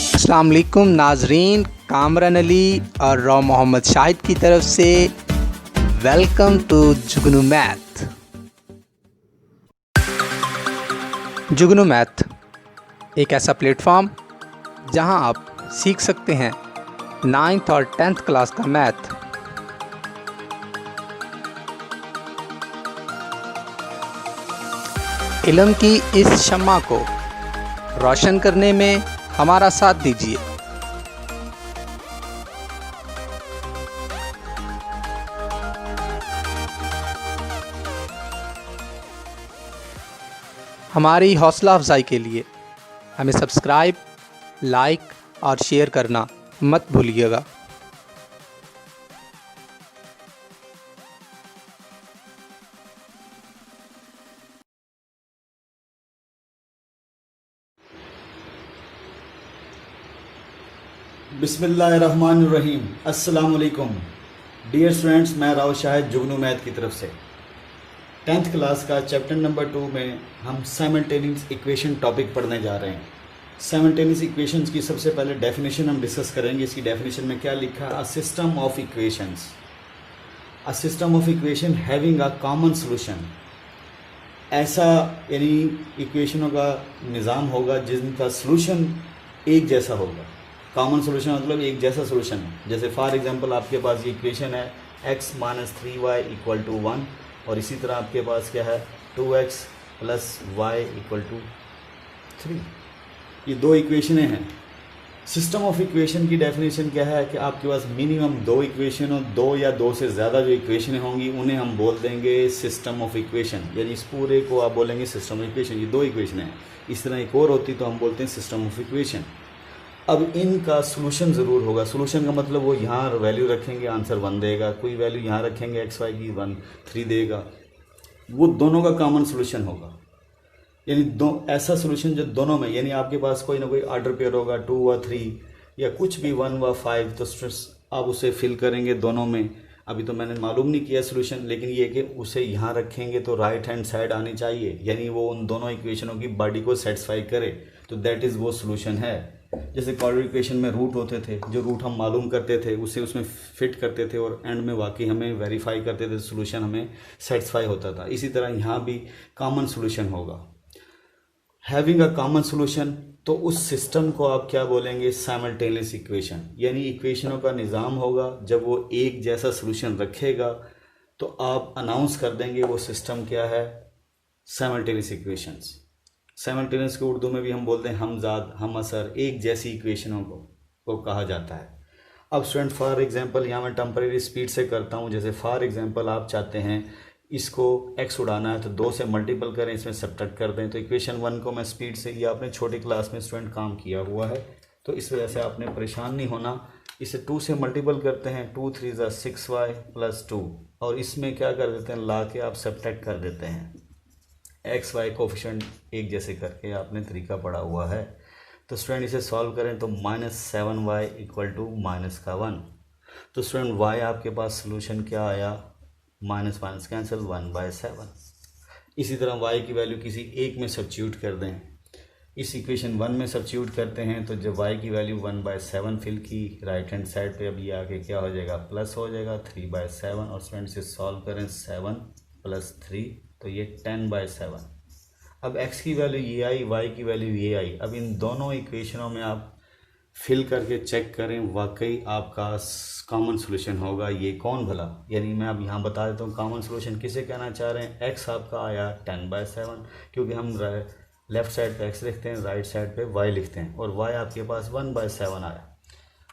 अस्सलाम वालेकुम नाजरीन, कामरान अली और रॉ मोहम्मद शाहिद की तरफ से welcome to Jugnu math. Jugnu math एक ऐसा प्लेटफॉर्म जहां आप सीख सकते हैं 9th और 10th क्लास का मैथ। इल्म की इस शम्मा को रोशन करने में हमारा साथ दीजिए। हमारी हौसला अफजाई के लिए हमें सब्सक्राइब, लाइक और शेयर करना मत भूलिएगा। बिस्मिल्लाहिर्रहमानिर्रहीम। अस्सलाम वालेकुम डियर स्टूडेंट्स, मैं राव शाहिद जुगनू मैथ की तरफ से 10th क्लास का चैप्टर नंबर 2 में हम साइमल्टेनियस इक्वेशन टॉपिक पढ़ने जा रहे हैं। साइमल्टेनियस इक्वेशंस की सबसे पहले डेफिनेशन हम डिस्कस करेंगे। इसकी डेफिनेशन में क्या लिखा है? अ system of equations, a system of equation having a common solution. ऐसा यानी इक्वेशनों का निज़ाम होगा जिनका सोल्यूशन एक जैसा होगा। कॉमन सोल्यूशन मतलब एक जैसा सोल्यूशन है। जैसे फॉर एग्जांपल आपके पास ये इक्वेशन है x - 3y = 1 और इसी तरह आपके पास क्या है 2x + y = 3। ये दो इक्वेशनें हैं। सिस्टम ऑफ इक्वेशन की डेफिनेशन क्या है कि आपके पास मिनिमम दो इक्वेशन हो, दो या दो से ज़्यादा जो इक्वेशनें होंगी उन्हें हम बोल देंगे सिस्टम ऑफ इक्वेशन। यानी इस पूरे को आप बोलेंगे सिस्टम ऑफ इक्वेशन। ये दो इक्वेशनें हैं। इस तरह एक और होती तो हम बोलते हैं सिस्टम ऑफ इक्वेशन। अब इनका सोल्यूशन ज़रूर होगा। सोल्यूशन का मतलब वो यहाँ वैल्यू रखेंगे, आंसर 1 देगा। कोई वैल्यू यहाँ रखेंगे x y की 1 3 देगा। वो दोनों का कॉमन सोल्यूशन होगा। यानी दो ऐसा सोल्यूशन जो दोनों में, यानी आपके पास कोई ना कोई ऑर्डर पेयर होगा 2 व 3 या कुछ भी 1 व 5, तो आप उसे फिल करेंगे दोनों में। अभी तो मैंने मालूम नहीं किया सोल्यूशन, लेकिन ये कि उसे यहाँ रखेंगे तो राइट हैंड साइड आनी चाहिए, यानी वो उन दोनों इक्वेशनों की बॉडी को सेटिस्फाई करे, तो दैट इज़ वो सोल्यूशन है। जैसे क्वाड्रेटिक इक्वेशन में रूट होते थे, जो रूट हम मालूम करते थे उसे उसमें फिट करते थे और एंड में वाकई हमें वेरीफाई करते थे, सोल्यूशन हमें सेटिस्फाई होता था। इसी तरह यहाँ भी कॉमन सोल्यूशन होगा। हैविंग अ कॉमन सोल्यूशन, तो उस सिस्टम को आप क्या बोलेंगे? Simultaneous equation. यानी इक्वेशनों का निज़ाम होगा, जब वो एक जैसा सोल्यूशन रखेगा तो आप अनाउंस कर देंगे वो सिस्टम क्या है? Simultaneous equations. साइमल्टेनियस को उर्दू में भी हम बोलते हैं हमजाद, हम असर, एक जैसी इक्वेशनों को कहा जाता है। अब स्टूडेंट फॉर एग्जांपल यहाँ मैं टेम्परेरी स्पीड से करता हूँ। जैसे फॉर एग्जांपल आप चाहते हैं इसको x उड़ाना है तो 2 से मल्टीपल करें, इसमें सब्ट्रैक्ट कर दें। तो इक्वेशन 1 को मैं स्पीड से, ये आपने छोटी क्लास में स्टूडेंट काम किया हुआ है तो इस वजह से आपने परेशान नहीं होना। इसे 2 से मल्टीपल करते हैं, 2 3 = 6y + 2 और इसमें क्या कर देते हैं, ला के आप सब्ट्रैक्ट कर देते हैं। एक्स वाई कोफिशिएंट एक जैसे करके आपने तरीका पढ़ा हुआ है। तो स्टूडेंट इसे सॉल्व करें तो -7y = -1। तो स्टूडेंट y आपके पास सोल्यूशन क्या आया? Minus minus cancel, 1/7। इसी तरह y की वैल्यू किसी एक में सब्स्टिट्यूट कर दें। इस इक्वेशन 1 में सब्स्टिट्यूट करते हैं तो जब y की वैल्यू 1/7 फिल की, राइट हैंड साइड पे अब ये आके क्या हो जाएगा? प्लस हो जाएगा 3/7। और स्टूडेंट इसे सॉल्व करें 7 + 3 तो ये 10/7। अब x की वैल्यू ये आई, y की वैल्यू ये आई। अब इन दोनों इक्वेशनों में आप फिल करके चेक करें, वाकई आपका कॉमन सोल्यूशन होगा। ये कौन भला? यानी मैं अब यहाँ बता देता हूँ कॉमन सोल्यूशन किसे कहना चाह रहे हैं। x आपका आया 10/7, क्योंकि हम लेफ्ट साइड पे x लिखते हैं, राइट साइड पे y लिखते हैं, और y आपके पास 1/7 आया।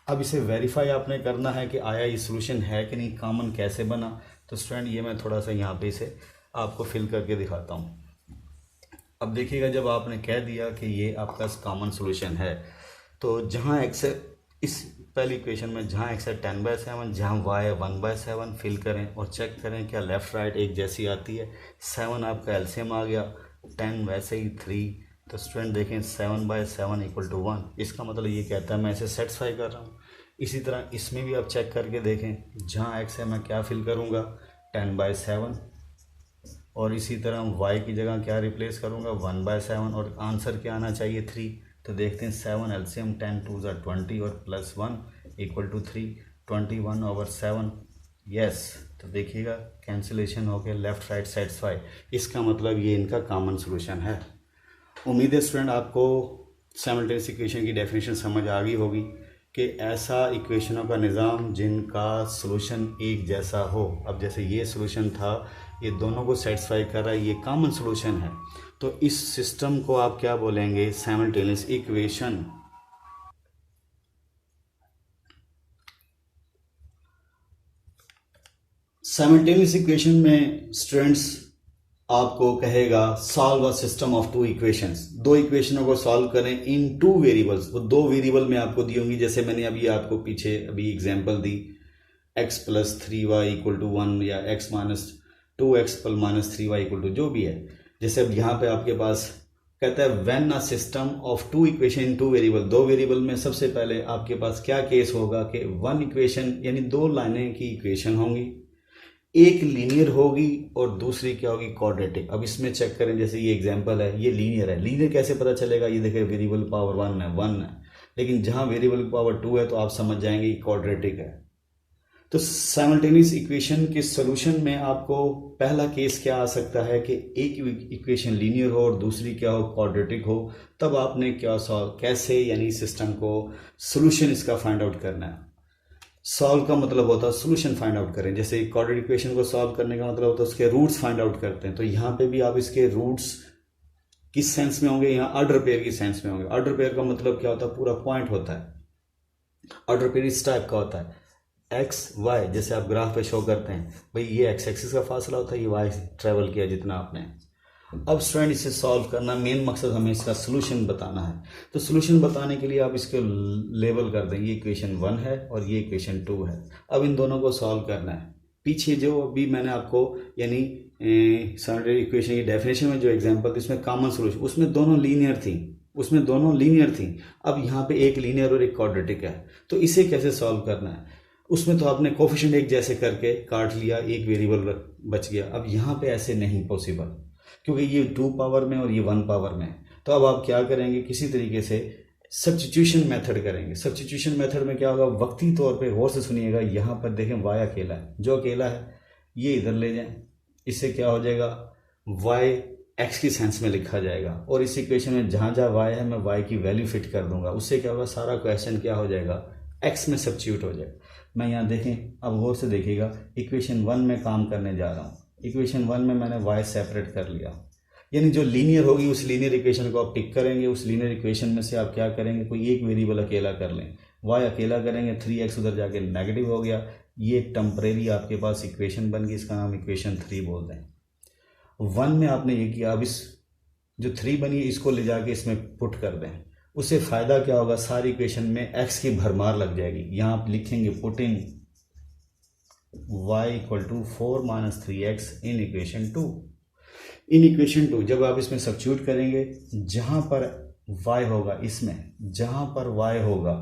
अब इसे वेरीफाई आपने करना है कि आया ये सोल्यूशन है कि नहीं, कॉमन कैसे बना। तो स्टूडेंट ये मैं थोड़ा सा यहाँ पे इसे आपको फिल करके दिखाता हूँ। अब देखिएगा, जब आपने कह दिया कि ये आपका कॉमन सोल्यूशन है तो जहाँ x है, इस पहली इक्वेशन में जहाँ x है 10/7, जहाँ y है 1/7 फिल करें और चेक करें क्या लेफ़्ट राइट एक जैसी आती है। 7 आपका एलसीएम आ गया, 10 वैसे ही 3। तो स्टूडेंट देखें 7/7 = 1। इसका मतलब ये कहता है मैं इसे सेटिस्फाई कर रहा हूँ। इसी तरह इसमें भी आप चेक करके देखें, जहाँ x है मैं क्या फिल करूँगा? 10/7 और इसी तरह y की जगह क्या रिप्लेस करूँगा 1/7 और आंसर क्या आना चाहिए 3। तो देखते हैं 7 एलसीएम 10 2 20 और +1 इक्वल टू 3 21/7 यस। तो देखिएगा कैंसिलेशन हो गया, लेफ्ट राइट सेटिस्फाई, इसका मतलब ये इनका कॉमन सोल्यूशन है। उम्मीद है स्टूडेंट आपको साइमल्टेनियस इक्वेशन की डेफिनेशन समझ आ गई होगी कि ऐसा इक्वेशनों का निज़ाम जिनका सोल्यूशन एक जैसा हो। अब जैसे ये सोल्यूशन था, ये दोनों को सेटिस्फाई कर रहा है, ये कॉमन सोल्यूशन है, तो इस सिस्टम को आप क्या बोलेंगे, साइमल्टेनियस इक्वेशन। साइमल्टेनियस इक्वेशन में स्टूडेंट्स आपको कहेगा solve a system of two equations, दो इक्वेशनों को सॉल्व करें इन टू वेरिएबल्स। वो दो वेरिएबल में आपको दी होंगी, जैसे मैंने अभी आपको पीछे अभी एग्जांपल दी x + 3y = 1 या x - 2x - 3y = जो भी है। जैसे अब यहाँ पे आपके पास कहता है when a system of two equation in two variable, दो वेरिएबल में सबसे पहले आपके पास क्या केस होगा कि वन इक्वेशन यानी दो लाइनें की इक्वेशन होंगी, एक लीनियर होगी और दूसरी क्या होगी, क्वाड्रेटिक। अब इसमें चेक करें, जैसे ये एग्जांपल है, ये लीनियर है। लीनियर कैसे पता चलेगा, ये देखिए वेरिएबल पावर 1 है, लेकिन जहां वेरिएबल पावर 2 है तो आप समझ जाएंगे ये क्वाड्रेटिक है। तो साइमल्टेनियस इक्वेशन के सॉल्यूशन में आपको पहला केस क्या आ सकता है कि एक इक्वेशन लीनियर हो और दूसरी क्या हो, क्वाड्रेटिक हो। तब आपने क्या सॉल्व, कैसे यानी सिस्टम को सॉल्यूशन इसका फाइंड आउट करना है। सॉल्व का मतलब होता है सॉल्यूशन फाइंड आउट करें। जैसे क्वाड्रेटिक इक्वेशन को सॉल्व करने का मतलब होता है उसके रूट्स फाइंड आउट करते हैं। तो यहाँ पे भी आप इसके रूट्स किस सेंस में होंगे, यहाँ ऑर्डर पेयर की सेंस में होंगे। ऑर्डर पेयर का मतलब क्या होता है, पूरा पॉइंट होता है। ऑर्डर पेयर इस टाइप का होता है, एक्स वाई, जैसे आप ग्राफ पे शो करते हैं भाई, ये एक्स एक्सिस का फासला होता है, ये वाई ट्रेवल किया जितना आपने। अब स्टूडेंट इसे सॉल्व करना, मेन मकसद हमें इसका सोल्यूशन बताना है। तो सोल्यूशन बताने के लिए आप इसको लेबल कर दें, ये इक्वेशन 1 है और ये इक्वेशन 2 है। अब इन दोनों को सॉल्व करना है। पीछे जो अभी मैंने आपको यानी साइमल्टेनियस इक्वेशन की डेफिनेशन में जो एग्जांपल थी उसमें कॉमन सोल्यूशन, उसमें दोनों लीनियर थी। अब यहाँ पे एक लीनियर और एक क्वाड्रेटिक है, तो इसे कैसे सॉल्व करना है। उसमें तो आपने कोफिशिएंट एक जैसे करके काट लिया, एक वेरिएबल बच गया। अब यहाँ पे ऐसे नहीं पॉसिबल, क्योंकि ये 2 पावर में और ये 1 पावर में। तो अब आप क्या करेंगे, किसी तरीके से सब्स्टिट्यूशन मेथड करेंगे। सब्स्टिट्यूशन मेथड में क्या होगा, वक्ती तौर पे गौर से सुनिएगा। यहाँ पर देखें y अकेला है, जो अकेला है ये इधर ले जाएं, इससे क्या हो जाएगा, y x की सेंस में लिखा जाएगा। और इस इक्वेशन में जहाँ जहाँ y है मैं y की वैल्यू फिट कर दूंगा। उससे क्या होगा, सारा क्वेश्चन क्या हो जाएगा, x में सब्स्टिट्यूट हो जाएगा। मैं यहाँ देखें, अब गौर से देखिएगा, इक्वेशन 1 में काम करने जा रहा हूँ। इक्वेशन 1 में मैंने y सेपरेट कर लिया, यानी जो लीनियर होगी उस लीनियर इक्वेशन को आप टिक करेंगे। उस लीनियर इक्वेशन में से आप क्या करेंगे, कोई एक वेरिएबल अकेला कर लें, y अकेला करेंगे, 3x उधर जाके नेगेटिव हो गया, ये एक टेम्परेरी आपके पास इक्वेशन बन गई, इसका नाम इक्वेशन 3 बोलते हैं। 1 में आपने ये किया, अब इस जो 3 बनी है इसको ले जाके इसमें पुट कर दें। उससे फ़ायदा क्या होगा, सारी इक्वेशन में x की भरमार लग जाएगी। यहाँ आप लिखेंगे put in y = 4 - 3x in equation 2। In equation 2 जब आप इसमें सब्स्टिट्यूट करेंगे, जहाँ पर y होगा, इसमें जहाँ पर y होगा,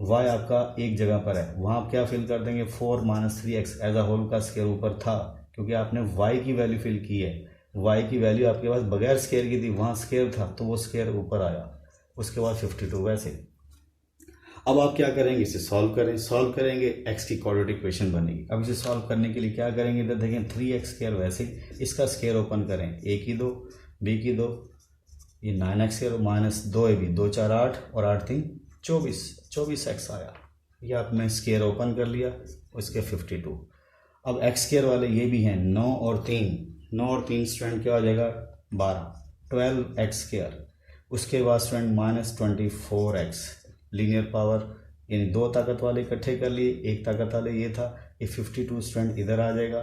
y आपका एक जगह पर है, वहाँ आप क्या फिल कर देंगे, 4 - 3x एज अ होल का स्क्वायर ऊपर था, क्योंकि आपने y की वैल्यू फिल की है। y की वैल्यू आपके पास बगैर स्क्वायर की थी, वहाँ स्क्वायर था तो वो स्क्वायर ऊपर आया। उसके बाद 52 वैसे। अब आप क्या करेंगे, इसे सॉल्व करेंगे, x की क्वाड्रेटिक इक्वेशन बनेगी। अब इसे सॉल्व करने के लिए क्या करेंगे, इधर देखें 3x² वैसे, इसका स्क्वायर ओपन करें, a की 2 b की 2, ये 9x² माइनस 2ab, 2 4 8 और 8 3 24x आया। ये आपने स्क्वायर ओपन कर लिया, उसके 52। अब x² वाले ये भी हैं 9 और 3 स्टूडेंट क्या हो जाएगा, 12, 12x²। उसके बाद स्टूडेंट -24x, लीनियर पावर यानी 2 ताकत वाले इकट्ठे कर लिए, एक ताकत वाले ये था, ये 52 स्टूडेंट इधर आ जाएगा।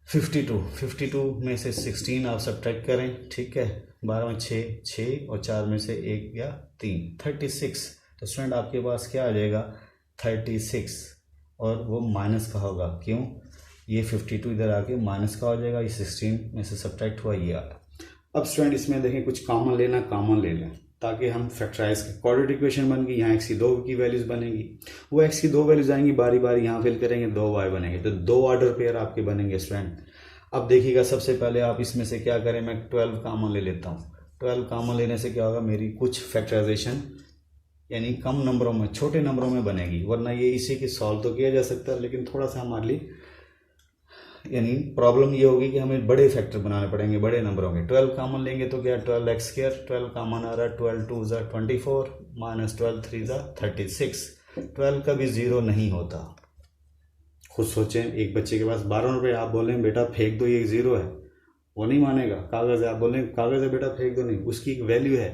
52 में से 16 आप सब्ट्रैक्ट करें, ठीक है, 12 में 6 और 4 में से 1 या 3, 36। तो स्टूडेंट आपके पास क्या आ जाएगा, 36, और वो माइनस का होगा, क्यों, ये 52 इधर आके माइनस का हो जाएगा, ये 16 में से सब्ट्रैक्ट हुआ, ये आया। अब स्टूडेंट इसमें देखें कुछ कॉमन ले लें ताकि हम फैक्टराइज करें। क्वाड्रेटिक इक्वेशन बन गई, यहाँ x की 2 की वैल्यूज बनेंगी, वो x की 2 वैल्यूज आएंगी, बारी बारी यहाँ फिल करेंगे, 2y बनेंगे, तो 2 ऑर्डर पेयर आपके बनेंगे स्टूडेंट। अब देखिएगा, सबसे पहले आप इसमें से क्या करें, मैं 12 कॉमन ले लेता हूँ। 12 कॉमन लेने से क्या होगा, मेरी कुछ फैक्टराइजेशन यानी कम नंबरों में, छोटे नंबरों में बनेगी, वरना ये इसी की सॉल्व तो किया जा सकता है, लेकिन थोड़ा सा हमारे लिए यानी प्रॉब्लम ये होगी कि हमें बड़े फैक्टर बनाने पड़ेंगे, बड़े नंबरों के। 12 कॉमन लेंगे तो क्या 12x², 12 कॉमन आ रहा है, 12 2 ज़ा 24 माइनस 12 3 ज़ा 36। 12 का भी ज़ीरो नहीं होता। खुद सोचें, एक बच्चे के पास 12 रुपये, आप बोलें बेटा फेंक दो, ये ज़ीरो है, वो नहीं मानेगा। कागज़ है, आप बोलें कागज़ है बेटा फेंक दो, नहीं, उसकी एक वैल्यू है।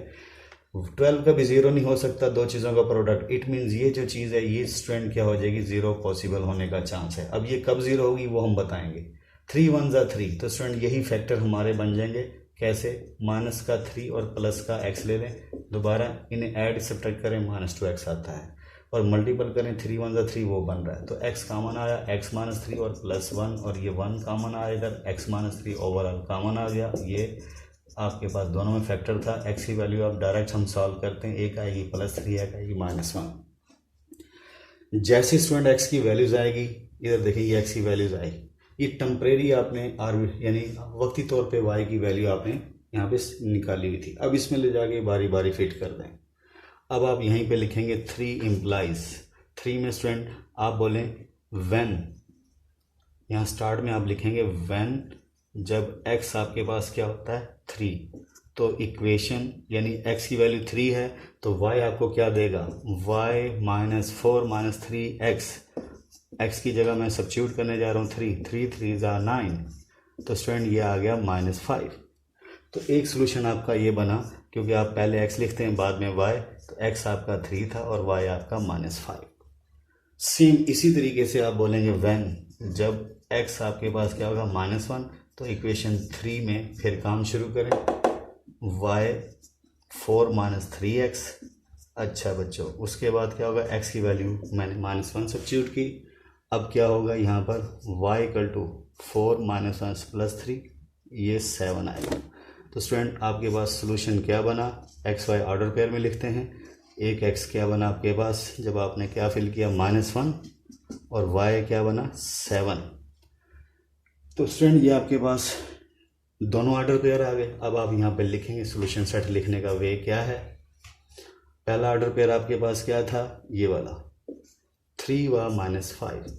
12 का भी ज़ीरो नहीं हो सकता, दो चीज़ों का प्रोडक्ट। इट मीन्स ये जो चीज़ है, ये स्टूडेंट क्या हो जाएगी, ज़ीरो पॉसिबल होने का चांस है। अब ये कब ज़ीरो होगी वो हम बताएंगे। 3 1 ज़ा 3, तो स्टूडेंट यही फैक्टर हमारे बन जाएंगे। कैसे, माइनस का 3 और प्लस का x ले लें, दोबारा इन्हें ऐड सब्ट्रैक्ट करें, -2x आता है, और मल्टीपल करें, 3 1 ज़ा 3 वो बन रहा है। तो x कॉमन आया, x माइनस 3 और +1, और ये 1 कॉमन आया इधर, x माइनस 3 ओवरऑल कॉमन आ गया। ये आपके पास दोनों में फैक्टर था। x की वैल्यू आप डायरेक्ट हम सॉल्व करते हैं, एक आएगी +3, एक आएगी -1। जैसे स्टूडेंट x की वैल्यूज आएगी, इधर देखिए ये x की वैल्यूज आई, ये टेम्परेरी आपने यानी वक्ती तौर पे y की वैल्यू आपने यहाँ पे निकाली हुई थी। अब इसमें ले जाके बारी बारी फिट कर दें। अब आप यहीं पे लिखेंगे 3 इम्प्लाइज। 3 में स्टूडेंट आप बोलें व्हेन, यहाँ स्टार्ट में आप लिखेंगे व्हेन, जब x आपके पास क्या होता है 3, तो इक्वेशन यानी x की वैल्यू 3 है तो y आपको क्या देगा, y -4 - 3x, x की जगह मैं सब्स्टिट्यूट करने जा रहा हूँ 3 3 3 ज़ा 9, तो स्टूडेंट ये आ गया -5। तो एक सोल्यूशन आपका ये बना, क्योंकि आप पहले x लिखते हैं बाद में y, तो x आपका 3 था और y आपका -5। सेम इसी तरीके से आप बोलेंगे व्हेन, जब x आपके पास क्या होगा -1, तो इक्वेशन 3 में फिर काम शुरू करें, y 4 - 3x। अच्छा बच्चों, उसके बाद क्या होगा, x की वैल्यू मैंने -1 सब्स्टिट्यूट की। अब क्या होगा यहाँ पर, y = 4 - 1 + 3, ये 7 आएगा। तो स्टूडेंट आपके पास सोल्यूशन क्या बना, एक्स वाई ऑर्डर पेयर में लिखते हैं। एक x क्या बना आपके पास, जब आपने क्या फिल किया -1, और y क्या बना 7। तो स्टूडेंट ये आपके पास दोनों ऑर्डर पेयर आ गए। अब आप यहाँ पे लिखेंगे, सोल्यूशन सेट लिखने का वे क्या है। पहला ऑर्डर पेयर आपके पास क्या था, ये वाला 3 व -5,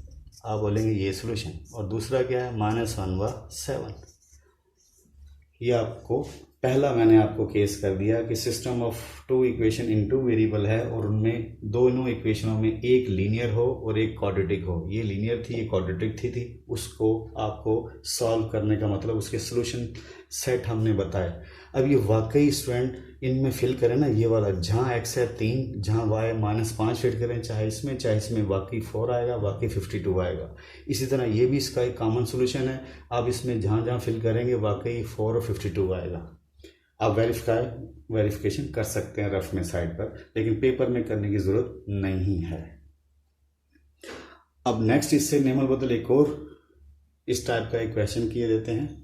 आप बोलेंगे ये सोल्यूशन। और दूसरा क्या है, -1 व 7। ये आपको पहला मैंने आपको केस कर दिया कि system of 2 equation in 2 variable है, और उनमें दोनों इक्वेशनों में एक लीनियर हो और एक क्वाड्रेटिक हो। ये लीनियर थी, ये क्वाड्रेटिक थी। उसको आपको सॉल्व करने का मतलब उसके सोल्यूशन सेट हमने बताया। अब ये वाकई स्टूडेंट इनमें फिल करें ना, ये वाला जहाँ x है 3, जहाँ y है -5 फिट करें, चाहे इसमें वाकई 4 आएगा, वाकई 52 आएगा। इसी तरह ये भी इसका एक कॉमन सोल्यूशन है। आप इसमें जहाँ जहाँ फिल करेंगे वाकई 4 और 52 आएगा। आप वेरिफिकेशन कर सकते हैं रफ में साइड पर, लेकिन पेपर में करने की ज़रूरत नहीं है। अब नेक्स्ट इससे नेमल बदल एक और इस टाइप का एक क्वेश्चन किए देते हैं।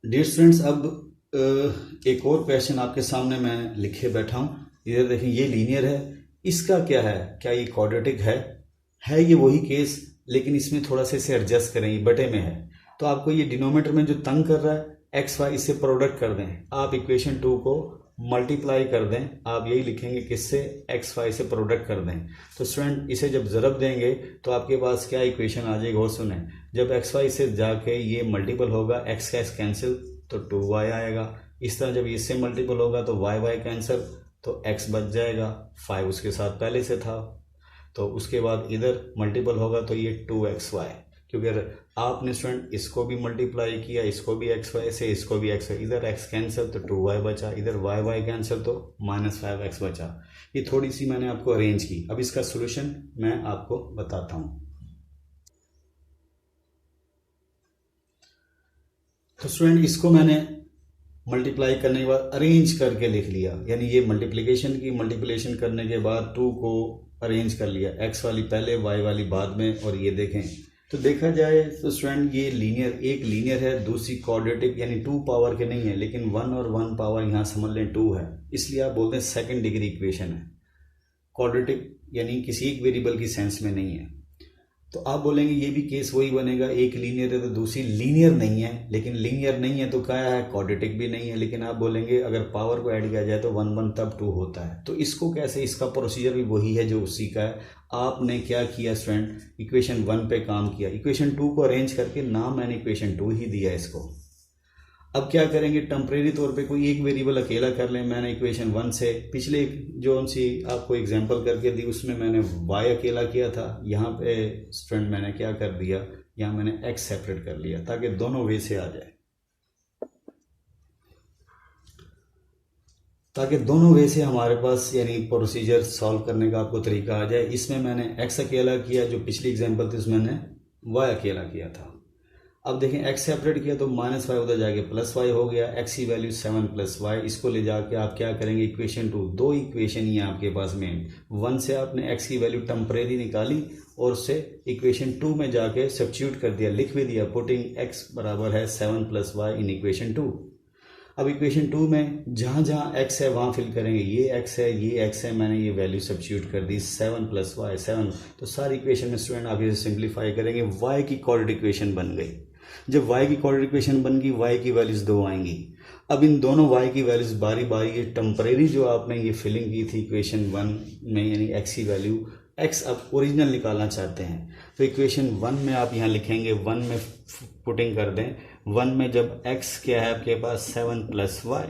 डियर स्टूडेंट्स, अब एक और क्वेश्चन आपके सामने मैं लिखे बैठा हूँ। इधर देखिए, ये लीनियर है, इसका क्या है, क्या ये क्वाड्रेटिक है ये वही केस, लेकिन इसमें थोड़ा सा इसे एडजस्ट करें, ये बटे में है। तो आपको ये डिनोमिनेटर में जो तंग कर रहा है एक्स वाई, इसे प्रोडक्ट कर दें। आप इक्वेशन 2 को मल्टीप्लाई कर दें। आप यही लिखेंगे किससे, एक्स वाई से प्रोडक्ट कर दें। तो स्टूडेंट इसे जब ज़रब देंगे तो आपके पास क्या इक्वेशन आ जाएगी, और सुने, जब एक्स वाई से जाके ये मल्टीपल होगा, एक्स का एक्स कैंसिल तो 2y आएगा। इस तरह जब इससे मल्टीपल होगा तो y कैंसिल, तो x बच जाएगा, 5 उसके साथ पहले से था। तो उसके बाद इधर मल्टीपल होगा तो ये 2xy, क्योंकि अगर आपने स्टूडेंट इसको भी मल्टीप्लाई किया, इसको भी xy से, इसको भी xy, इधर x कैंसिल तो 2y बचा, इधर y कैंसिल तो -5x बचा। ये थोड़ी सी मैंने आपको अरेंज की। अब इसका सोल्यूशन मैं आपको बताता हूँ। तो स्टूडेंट इसको मैंने मल्टीप्लाई करने के बाद अरेंज करके लिख लिया, यानी ये मल्टीप्लिकेशन करने के बाद 2 को अरेंज कर लिया, x वाली पहले y वाली बाद में। और ये देखें, तो देखा जाए तो स्टूडेंट ये लीनियर, एक लीनियर है, दूसरी क्वाड्रेटिक, यानी 2 पावर के नहीं है, लेकिन 1 और 1 पावर यहाँ समझ लें 2 है, इसलिए आप बोलते हैं सेकंड डिग्री इक्वेशन है। क्वाड्रेटिक यानी किसी एक वेरिएबल की सेंस में नहीं है। तो आप बोलेंगे ये भी केस वही बनेगा, एक लीनियर है तो दूसरी लीनियर नहीं है। लेकिन लीनियर नहीं है तो क्या है, क्वाड्रेटिक भी नहीं है। लेकिन आप बोलेंगे अगर पावर को ऐड किया जाए तो 1 1 तब 2 होता है। तो इसको कैसे, इसका प्रोसीजर भी वही है जो उसी का है। आपने क्या किया स्टूडेंट, इक्वेशन 1 पे काम किया, इक्वेशन 2 को अरेंज करके नाम मैंने इक्वेशन 2 ही दिया इसको। अब क्या करेंगे, टेम्परेरी तौर पे कोई एक वेरिएबल अकेला कर लें। मैंने इक्वेशन 1 से पिछले जो उनसी आपको एग्जांपल करके दी उसमें मैंने y अकेला किया था। यहाँ पे स्टूडेंट मैंने क्या कर दिया, यहाँ मैंने x सेपरेट कर लिया ताकि दोनों वे से आ जाए, ताकि दोनों वे से हमारे पास यानी प्रोसीजर सॉल्व करने का आपको तरीका आ जाए। इसमें मैंने x अकेला किया, जो पिछली एग्जांपल थी उसमें मैंने y अकेला किया था। अब देखें x सेपरेट किया तो -5 उधर जाके +y हो गया, x की वैल्यू 7 + y। इसको ले जाके आप क्या करेंगे, इक्वेशन 2, दो इक्वेशन ही है आपके पास मेन। 1 से आपने x की वैल्यू टेम्परेरी निकाली और उससे इक्वेशन 2 में जाके सब्स्टिट्यूट कर दिया, लिख भी दिया, पुटिंग x बराबर है 7 + y इन इक्वेशन 2। अब इक्वेशन 2 में जहाँ जहाँ x है वहाँ फिल करेंगे, ये x है, ये x है, मैंने ये वैल्यू सब्स्टिट्यूट कर दी 7 + y 7। तो सारी इक्वेशन में स्टूडेंट आप इसे सिंप्लीफाई करेंगे, y की क्वाड्रेटिक इक्वेशन बन गई। जब y की क्वाड्रेटिक इक्वेशन बन गई, y की वैल्यूज 2 आएंगी। अब इन दोनों y की वैल्यूज बारी बारी, ये टेम्परेरी जो आपने ये फिलिंग की थी इक्वेशन 1 में यानी x की वैल्यू, x अब ओरिजिनल निकालना चाहते हैं तो इक्वेशन 1 में आप यहाँ लिखेंगे, 1 में पुटिंग कर दें। 1 में जब x क्या है आपके पास 7 + y,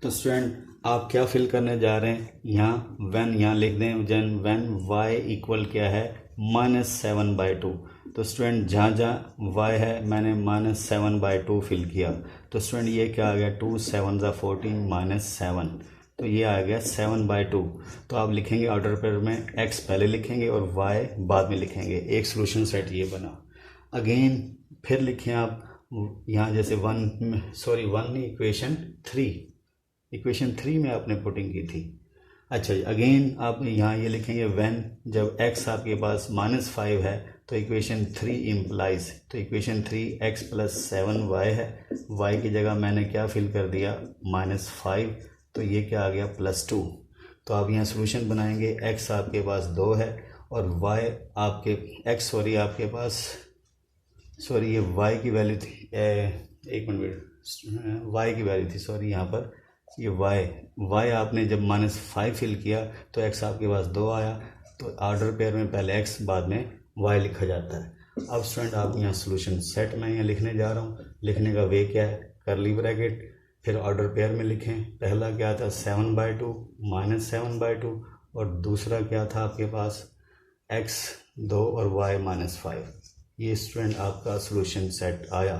तो स्टूडेंट आप क्या फिल करने जा रहे हैं, यहाँ when यहाँ लिख दें, when y इक्वल क्या है -7/2। तो स्टूडेंट जहाँ जहाँ y है मैंने -7/2 फिल किया। तो स्टूडेंट ये क्या आ गया, 2 7 14 -7, तो ये आ गया 7/2। तो आप लिखेंगे ऑर्डर पेयर में, x पहले लिखेंगे और y बाद में लिखेंगे। एक सोल्यूशन सेट ये बना। अगेन फिर लिखें आप यहाँ जैसे 1 नहीं, इक्वेशन 3 में आपने पुटिंग की थी। अच्छा अगेन आप यहाँ ये लिखेंगे when जब x आपके पास -5 है तो इक्वेशन 3 इम्प्लाइज, तो इक्वेशन 3 x + 7y है, y की जगह मैंने क्या फिल कर दिया -5, तो ये क्या आ गया +2। तो आप यहाँ सोल्यूशन बनाएंगे, x आपके पास 2 है और y आपके ये y की वैल्यू थी, एक मिनट, y की वैल्यू थी, सॉरी यहाँ पर ये y आपने जब -5 फिल किया तो x आपके पास 2 आया। तो ऑर्डर पेयर में पहले x बाद में y लिखा जाता है। अब स्टूडेंट आप यहाँ सोल्यूशन सेट मैं यहाँ लिखने जा रहा हूँ। लिखने का वे क्या है, करली ब्रैकेट, फिर ऑर्डर पेयर में लिखें। पहला क्या था 7/2 -7/2 और दूसरा क्या था आपके पास x 2 और y -5। ये स्टूडेंट आपका सोल्यूशन सेट आया।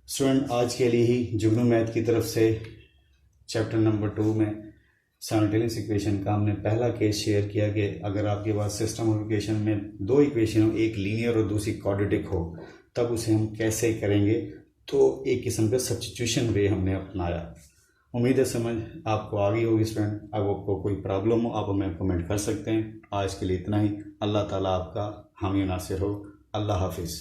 स्टूडेंट आज के लिए ही जुगनू मैथ की तरफ से चैप्टर नंबर 2 में साइमल्टेनियस इक्वेशन का हमने पहला केस शेयर किया कि अगर आपके पास सिस्टम ऑफ इक्वेशन में दो इक्वेशन हो, एक लीनियर और दूसरी क्वाड्रेटिक हो, तब उसे हम कैसे करेंगे। तो एक किस्म का सब्स्टिट्यूशन वे हमने अपनाया। उम्मीद है समझ आपको आ गई होगी स्टूडेंट। अब आपको कोई प्रॉब्लम हो आप हमें कमेंट कर सकते हैं। आज के लिए इतना ही। अल्लाह ताला आपका हामी नासिर हो। अल्लाह हाफिज़।